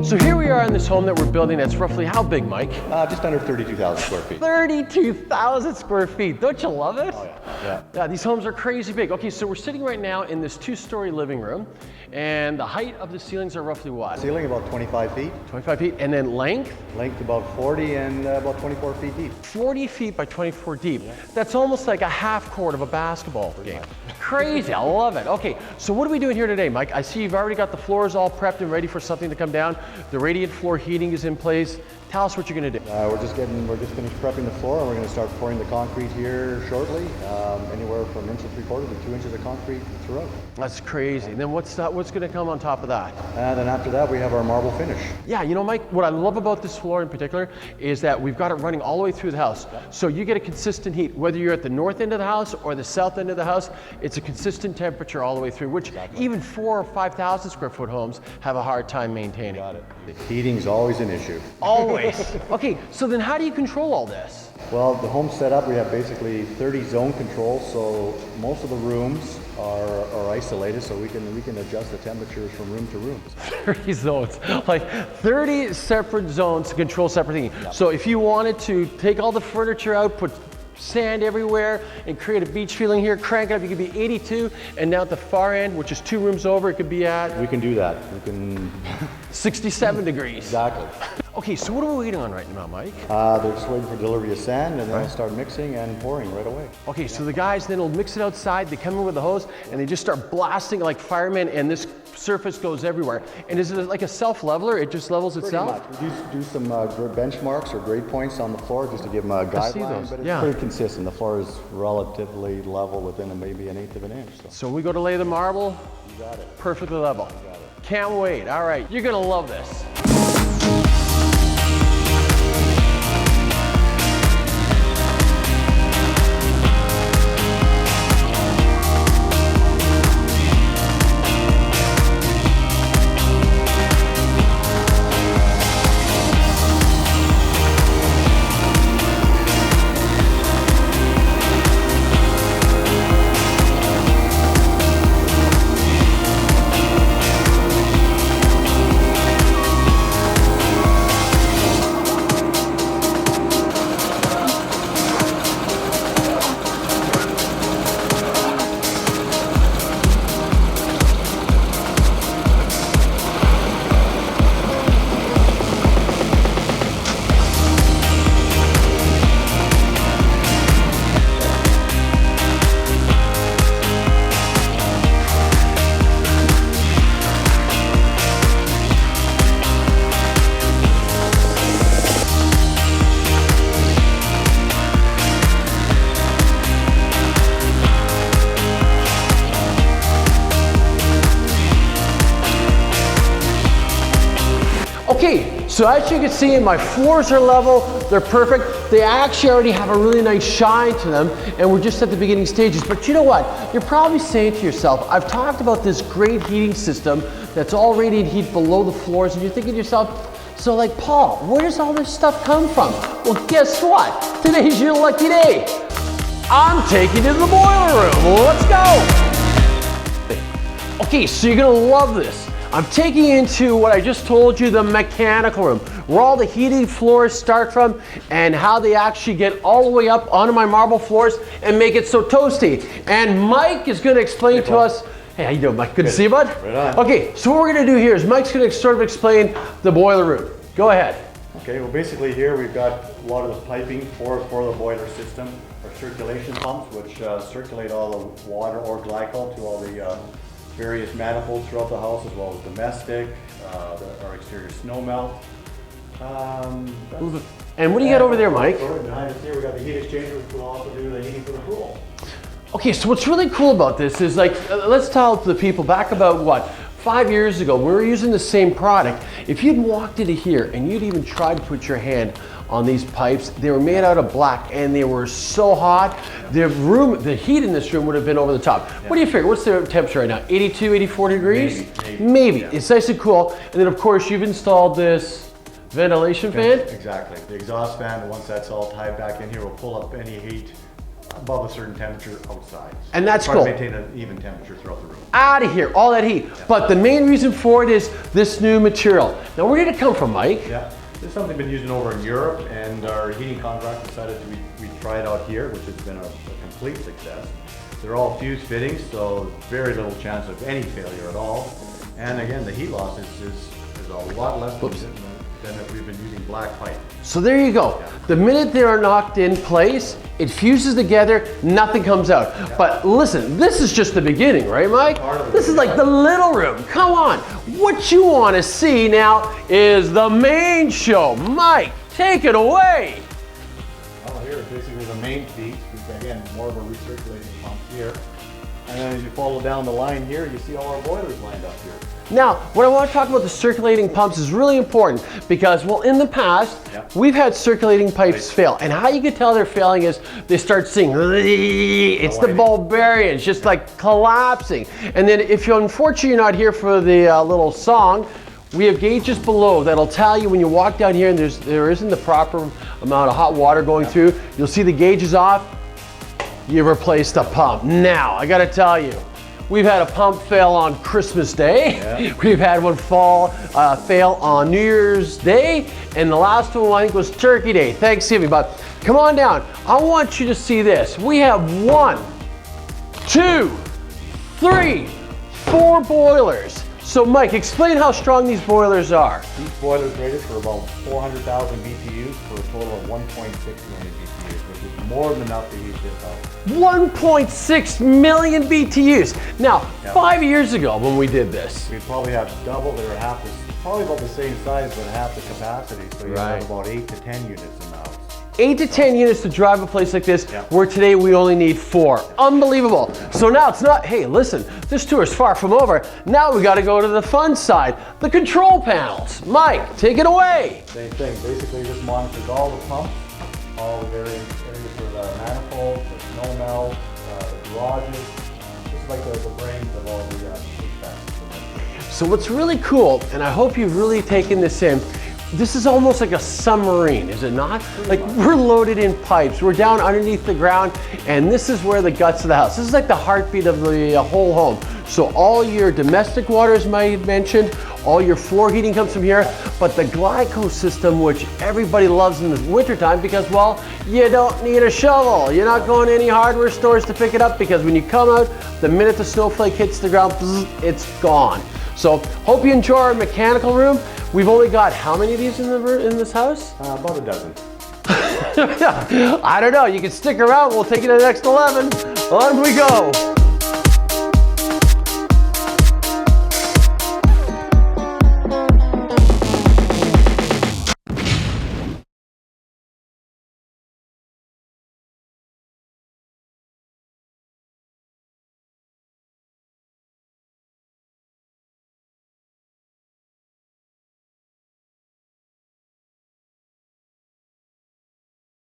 So here we are in this home that we're building that's roughly how big, Mike? Just under 32,000 square feet. 32,000 square feet. Don't you love it? Oh, yeah. Yeah, these homes are crazy big. Okay, so we're sitting right now in this two-story living room, and the height of the ceilings are roughly what? Ceiling about 25 feet. 25 feet, and then length? Length about 40 and about 24 feet deep. 40 feet by 24 deep. Yeah. That's almost like a half court of a basketball game. Crazy, I love it. Okay, so what are we doing here today, Mike? I see you've already got the floors all prepped and ready for something to come down. The radiant floor heating is in place. Tell us what you're gonna do. We're just finished prepping the floor, and we're gonna start pouring the concrete here shortly. Anywhere from 1.75 to 2 inches of concrete throughout. That's crazy. And then what's gonna come on top of that? Then after that, we have our marble finish. Yeah, you know, Mike, what I love about this floor in particular is that we've got it running all the way through the house. So you get a consistent heat, whether you're at the north end of the house or the south end of the house, it's a consistent temperature all the way through, which even 4,000 or 5,000 square foot homes have a hard time maintaining. Got it. Heating's always an issue. Always. Okay, so then how do you control all this? Well, the home setup, we have basically 30 zone controls, so most of the rooms are isolated, so we can adjust the temperatures from room to room. 30 zones, like 30 separate zones to control separate things. Yep. So if you wanted to take all the furniture out, put sand everywhere, and create a beach feeling here, crank it up, you could be 82, and now at the far end, which is 2 rooms over, it could be at... We can do that. We can... 67 degrees. Exactly. Okay, so what are we waiting on right now, Mike? They're just waiting for delivery of sand, and then I'll start mixing and pouring right away. Okay, so the guys then will mix it outside, they come in with a hose, and they just start blasting like firemen, and this surface goes everywhere. And is it like a self-leveler? It just levels itself? Pretty much. We do some benchmarks or grade points on the floor just to give them a guideline, but it's pretty consistent. The floor is relatively level within maybe 1/8 of an inch. So we go to lay the marble, you got it. Perfectly level. You got it. Can't wait. All right, you're gonna love this. Okay, so as you can see, my floors are level, they're perfect. They actually already have a really nice shine to them, and we're just at the beginning stages. But you know what? You're probably saying to yourself, I've talked about this great heating system that's all radiant heat below the floors, and you're thinking to yourself, so like, Paul, where does all this stuff come from? Well, guess what? Today's your lucky day. I'm taking you to the boiler room. Let's go. Okay, so you're gonna love this. I'm taking you into what I just told you, the mechanical room, where all the heating floors start from and how they actually get all the way up onto my marble floors and make it so toasty. And Mike is gonna explain to us, hey, how you doing, Mike? Good to see you, bud. Right on. Okay, so what we're gonna do here is Mike's gonna sort of explain the boiler room. Go ahead. Okay, well basically here we've got a lot of the piping for the boiler system, our circulation pumps, which circulate all the water or glycol to all the various manifolds throughout the house, as well as domestic, our exterior snow melt. And what do you got over there, Mike? Behind us here, we got the heat exchanger, which will also do the heating for the pool. Okay, so what's really cool about this is, like, let's tell the people back about what, 5 years ago, we were using the same product. If you'd walked into here and you'd even tried to put your hand on these pipes, they were made out of black and they were so hot, the heat in this room would have been over the top. Yeah. What do you figure? What's the temperature right now? 82, 84 degrees? Maybe. Yeah. It's nice and cool. And then of course you've installed this ventilation fan? Exactly. The exhaust fan, once that's all tied back in here, will pull up any heat above a certain temperature outside. And that's Try cool. to maintain an even temperature throughout the room. Out of here, all that heat. Yeah. But the main reason for it is this new material. Now, where did it come from, Mike? Yeah, this is something we've been using over in Europe, and our heating contract decided we try it out here, which has been a complete success. They're all fused fittings, so very little chance of any failure at all. And again, the heat loss is a lot less than if we've been using black pipe. So there you go. Yeah. The minute they are knocked in place, it fuses together, nothing comes out. Yeah. But listen, this is just the beginning, right, Mike? Part of it, This is like the little room. Come on. What you want to see now is the main show. Mike, take it away. Well, here is basically the main feed. Again, more of a recirculating pump here. And then as you follow down the line here, you see all our boilers lined up here. Now, what I want to talk about the circulating pumps is really important because, well, in the past, we've had circulating pipes fail. And how you can tell they're failing is they start singing. It's the bulbarian. It's just like collapsing. And then if you're unfortunately you're not here for the little song, we have gauges below that'll tell you when you walk down here and there isn't the proper amount of hot water going through. You'll see the gauges off. You replaced a pump. Now, I gotta tell you, we've had a pump fail on Christmas Day. Yeah. We've had one fail on New Year's Day. And the last one, I think, was Turkey Day, Thanksgiving. But come on down. I want you to see this. We have 1, 2, 3, 4 boilers. So Mike, explain how strong these boilers are. These boilers rated for about 400,000 BTUs for a total of 1.6 million BTUs, which is more than enough to heat this house. 1.6 million BTUs. Now, 5 years ago when we did this, we probably have double, they were half, probably about the same size, but half the capacity. So you have about 8 to 10 units in the house. 8 to 10 units to drive a place like this, where today we only need 4. Unbelievable. So now it's not, hey, listen, this tour is far from over. Now we got to go to the fun side, the control panels. Mike, take it away. Same thing. Basically, this monitors all the pumps, all the various areas for the manifolds, the snow melt, the garages. This is like the brains of all the HVAC. So what's really cool, and I hope you've really taken this in, this is almost like a submarine, is it not? Like we're loaded in pipes, we're down underneath the ground, and this is where the guts of the house. This is like the heartbeat of the whole home. So all your domestic water, as Mike mentioned, all your floor heating comes from here, but the glyco system, which everybody loves in the wintertime because, well, you don't need a shovel. You're not going to any hardware stores to pick it up because when you come out, the minute the snowflake hits the ground, it's gone. So hope you enjoy our mechanical room. We've only got how many of these in this house? About a dozen. I don't know. You can stick around. We'll take you to the next 11. On we go.